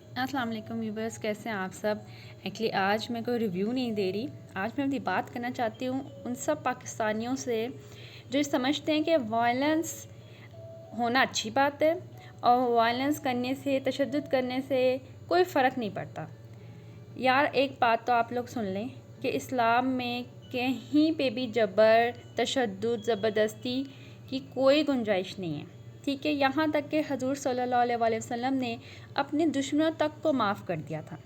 अस्सलाम वालेकुम व्यूवर्स, कैसे हैं आप सब। एक्चुअली आज मैं कोई रिव्यू नहीं दे रही। आज मैं अपनी बात करना चाहती हूँ उन सब पाकिस्तानियों से जो समझते हैं कि वायलेंस होना अच्छी बात है और वायलेंस करने से, तशद्दुद करने से कोई फ़र्क नहीं पड़ता। यार एक बात तो आप लोग सुन लें कि इस्लाम में कहीं पे भी जबर, तशद्दुद, ज़बरदस्ती की कोई गुंजाइश नहीं है। ठीक है, यहाँ तक कि हजूर सल्लल्लाहु अलैहि वसल्लम ने अपने दुश्मनों तक को माफ़ कर दिया था।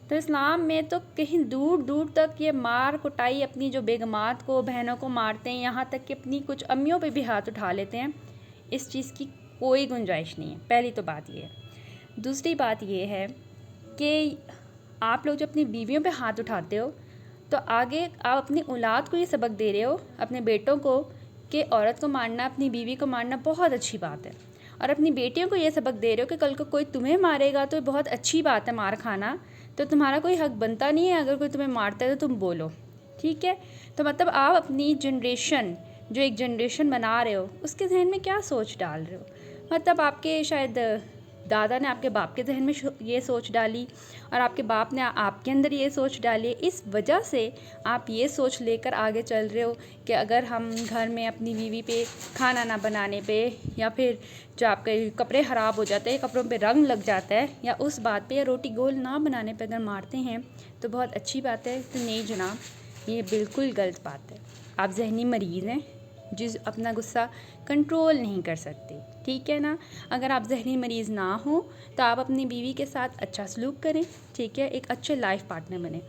तो इस्लाम में तो कहीं दूर दूर तक ये मार कुटाई, अपनी जो बेगमात को, बहनों को मारते हैं, यहाँ तक कि अपनी कुछ अम्मियों पे भी हाथ उठा लेते हैं। इस चीज़ की कोई गुंजाइश नहीं है। पहली तो बात ये है। दूसरी बात ये है कि आप लोग जो अपनी बीवियों पे हाथ उठाते हो तो आगे आप अपनी औलाद को ये सबक दे रहे हो, अपने बेटों को, कि औरत को मारना, अपनी बीवी को मारना बहुत अच्छी बात है। और अपनी बेटियों को ये सबक दे रहे हो कि कल को कोई तुम्हें मारेगा तो बहुत अच्छी बात है मार खाना, तो तुम्हारा कोई हक बनता नहीं है, अगर कोई तुम्हें मारता है तो तुम बोलो। ठीक है, तो मतलब आप अपनी जनरेशन, जो एक जनरेशन बना रहे हो, उसके जहन में क्या सोच डाल रहे हो। मतलब आपके शायद दादा ने आपके बाप के जहन में ये सोच डाली और आपके बाप ने आपके अंदर ये सोच डाली। इस वजह से आप ये सोच लेकर आगे चल रहे हो कि अगर हम घर में अपनी बीवी पे खाना ना बनाने पे, या फिर जो आपके कपड़े ख़राब हो जाते हैं, कपड़ों पे रंग लग जाता है, या उस बात पे, या रोटी गोल ना बनाने पे अगर मारते हैं तो बहुत अच्छी बात है। तो नहीं जनाब, ये बिल्कुल गलत बात है। आप जहनी मरीज़ हैं जिस अपना गुस्सा कंट्रोल नहीं कर सकते। ठीक है ना। अगर आप जहनी मरीज़ ना हो तो आप अपनी बीवी के साथ अच्छा सलूक करें। ठीक है, एक अच्छे लाइफ पार्टनर बने।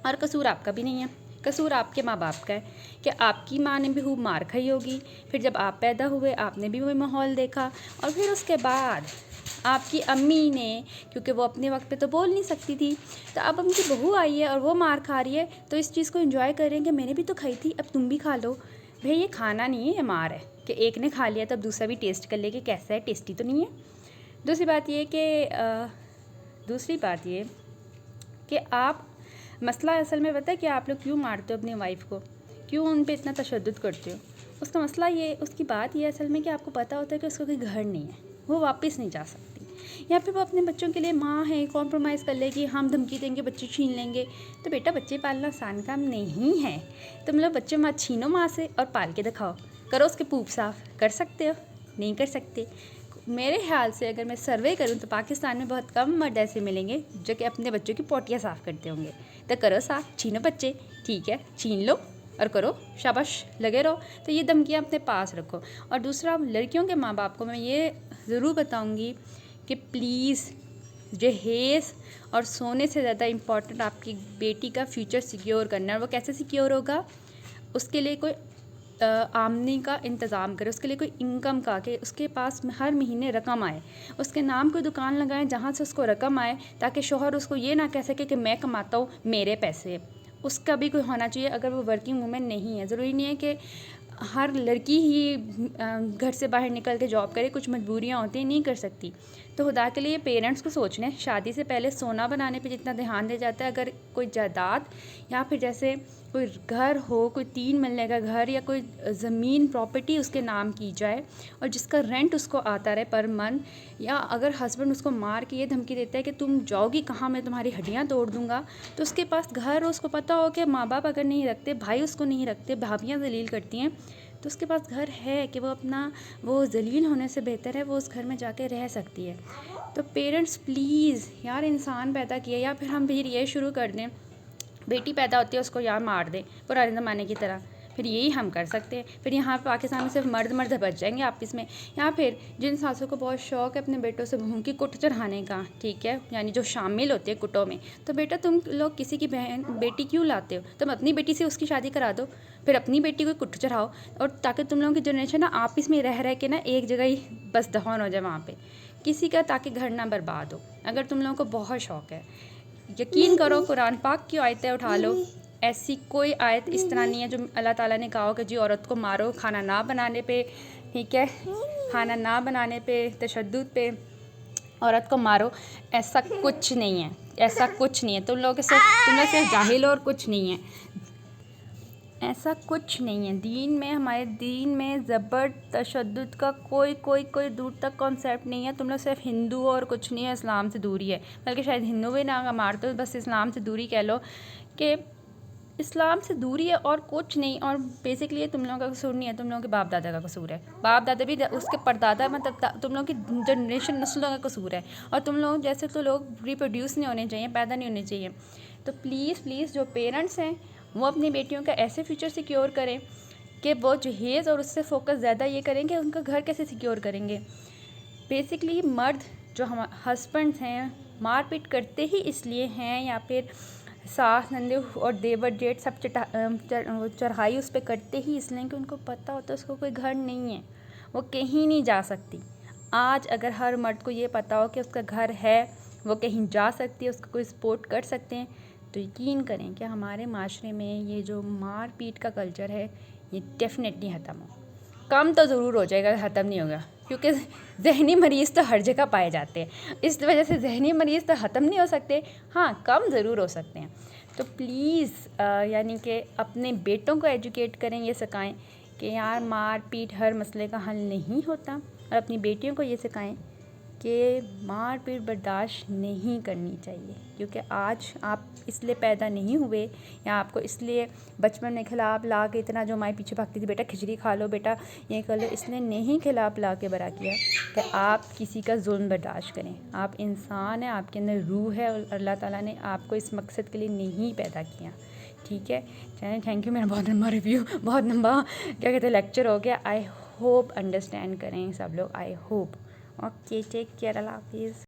और कसूर आपका भी नहीं है, कसूर आपके माँ बाप का है कि आपकी माँ ने भी खूब मार खाई होगी, फिर जब आप पैदा हुए आपने भी वही माहौल देखा, और फिर उसके बाद आपकी अम्मी ने, क्योंकि वो अपने वक्त पे तो बोल नहीं सकती थी, तो अब उनकी बहू आई है और वो मार खा रही है, तो इस चीज़ को एंजॉय करें कि मैंने भी तो खाई थी, अब तुम भी खा लो। भाई ये खाना नहीं है, ये मार है कि एक ने खा लिया तो अब दूसरा भी टेस्ट कर ले कि कैसा है, टेस्टी तो नहीं है। दूसरी बात ये कि आप, मसला असल में पता है कि आप लोग क्यों मारते हो अपनी वाइफ को, क्यों उन पे इतना तशद्दुद करते हो। उसका मसला ये, उसकी बात ये असल में कि आपको पता होता है कि उसका कोई घर नहीं है, वो वापस नहीं जा सकती, या फिर वो अपने बच्चों के लिए माँ है, कॉम्प्रोमाइज़ कर लेगी, हम धमकी देंगे बच्चे छीन लेंगे। तो बेटा, बच्चे पालना आसान काम नहीं है। तो मतलब बच्चे मत छीनो माँ से और पाल के दिखाओ। करो उसके पूप साफ, कर सकते हो? नहीं कर सकते। मेरे ख्याल से अगर मैं सर्वे करूं तो पाकिस्तान में बहुत कम मर्द ऐसे मिलेंगे जो कि अपने बच्चों की पोटियाँ साफ़ करते होंगे। तो करो साफ़, छीनो बच्चे, ठीक है, छीन लो और करो, शाबाश, लगे रहो। तो ये धमकियाँ अपने पास रखो। और दूसरा, लड़कियों के माँ बाप को मैं ये ज़रूर बताऊँगी कि प्लीज़, जहेज़ और सोने से ज़्यादा इम्पॉर्टेंट आपकी बेटी का फ्यूचर सिक्योर करना है। और वो कैसे सिक्योर होगा, उसके लिए कोई आमदनी का इंतज़ाम करें, उसके लिए कोई इनकम का, कि उसके पास हर महीने रकम आए, उसके नाम कोई दुकान लगाएं जहाँ से उसको रकम आए, ताकि शोहर उसको ये ना कह सके कि मैं कमाता हूँ, मेरे पैसे। उसका भी कोई होना चाहिए। अगर वो वर्किंग वूमेन नहीं है, ज़रूरी नहीं है कि हर लड़की ही घर से बाहर निकल के जॉब करे, कुछ मजबूरियाँ होती हैं, नहीं कर सकती। तो खुदा के लिए पेरेंट्स को सोचना है, शादी से पहले सोना बनाने पे जितना ध्यान दिया जाता है, अगर कोई जायदाद या फिर जैसे कोई घर हो, कोई 3 मरले का घर या कोई ज़मीन प्रॉपर्टी उसके नाम की जाए और जिसका रेंट उसको आता रहे पर मंथ, या अगर हस्बैंड उसको मार के ये धमकी देता है कि तुम जाओगी कहाँ, मैं तुम्हारी हड्डियाँ तोड़ दूँगा, तो उसके पास घर हो, उसको पता हो कि माँ बाप अगर नहीं रखते, भाई उसको नहीं रखते, भाभियाँ जलील करती हैं, तो उसके पास घर है कि वो जलील होने से बेहतर है वो उस घर में जाके रह सकती है। तो पेरेंट्स प्लीज़ यार, इंसान पैदा किया, या फिर हम फिर ये शुरू कर दें, बेटी पैदा होती है उसको यार मार दें पुराने ज़माने की तरह, फिर यही हम कर सकते हैं। फिर यहाँ पाकिस्तान में सिर्फ मर्द मर्द बच जाएंगे आपस में। या फिर जिन सासों को बहुत शौक़ है अपने बेटों से बहू की कुट चढ़ाने का, ठीक है, यानी जो शामिल होते हैं कुटों में, तो बेटा तुम लोग किसी की बहन बेटी क्यों लाते हो, तुम अपनी बेटी से उसकी शादी करा दो, फिर अपनी बेटी को कुट चढ़ाओ, और ताकि तुम लोगों की जनरेशन ना आपस में रह के ना एक जगह ही बस दफन हो जाए वहाँ पर किसी का, ताकि घर ना बर्बाद हो। अगर तुम लोगों को बहुत शौक़ है, यकीन करो, कुरान पाक की आयतें उठा लो, ऐसी कोई आयत इस तरह नहीं है जो अल्लाह ताला ने कहा हो कि जी औरत को मारो खाना ना बनाने पे, ठीक है, खाना ना बनाने पे, तशद्दुद पे औरत को मारो। ऐसा कुछ नहीं है, ऐसा कुछ नहीं है। तुम लोग सिर्फ जाहिल हो और कुछ नहीं है। ऐसा कुछ नहीं है दीन में। हमारे दीन में ज़बर तशद्दुद का कोई दूर तक कॉन्सेप्ट नहीं है। तुम लोग सिर्फ हिंदू और कुछ नहीं है, इस्लाम से दूरी है। बल्कि शायद हिंदू भी ना मारते हो, बस इस्लाम से दूरी कह लो कि इस्लाम से दूरी है और कुछ नहीं। और बेसिकली ये तुम लोगों का कसूर नहीं है, तुम लोगों के बाप दादा का कसूर है। बाप दादा भी उसके परदादा, मतलब तुम लोगों की जनरेशन नस्लों का कसूर है। और तुम लोग जैसे तो लोग रिप्रोड्यूस नहीं होने चाहिए, पैदा नहीं होने चाहिए। तो प्लीज़ जो पेरेंट्स हैं वो अपनी बेटियों का ऐसे फ्यूचर सिक्योर करें कि वो जहेज़ और उससे फोकस ज़्यादा ये करें कि उनका घर कैसे सिक्योर करेंगे। बेसिकली मर्द जो हम हस्बैंड्स हैं मारपीट करते ही इसलिए हैं, या फिर सास नंदे और देवर जेठ सब चढ़ाई उस पर करते ही इसलिए कि उनको पता होता है उसको कोई घर नहीं है, वो कहीं नहीं जा सकती। आज अगर हर मर्द को ये पता हो कि उसका घर है, वो कहीं जा सकती है, उसका कोई सपोर्ट कर सकते हैं, तो यकीन करें कि हमारे माशरे में ये जो मार पीट का कल्चर है ये डेफिनेटली ख़त्म हो। कम तो ज़रूर हो जाएगा, ख़त्म नहीं होगा, क्योंकि जहनी मरीज़ तो हर जगह पाए जाते हैं। इस वजह से जहनी मरीज़ तो ख़त्म नहीं हो सकते, हाँ कम ज़रूर हो सकते हैं। तो प्लीज़ यानी कि अपने बेटों को एजुकेट करें, ये सिखाएं कि यार मार पीट हर मसले का हल नहीं होता। और अपनी बेटियों को ये सिखाएं कि मार पीट बर्दाश्त नहीं करनी चाहिए, क्योंकि आज आप इसलिए पैदा नहीं हुए या आपको इसलिए बचपन में खिला पिला के इतना जो माँ पीछे भागती थी, बेटा खिचड़ी खा लो, बेटा ये कर लो, इसलिए नहीं खिला पिला के बड़ा किया कि आप किसी का जुल्म बर्दाश्त करें। आप इंसान हैं, आपके अंदर रूह है और अल्लाह ताला ने आपको इस मकसद के लिए नहीं पैदा किया। ठीक है, चलिए थैंक यू। मेरा बहुत लंबा रिव्यू, बहुत लंबा क्या कहते हैं लेक्चर हो गया। आई होप अंडरस्टैंड करें सब लोग, I hope. Okay, take care, अल्लाह हाफिज़।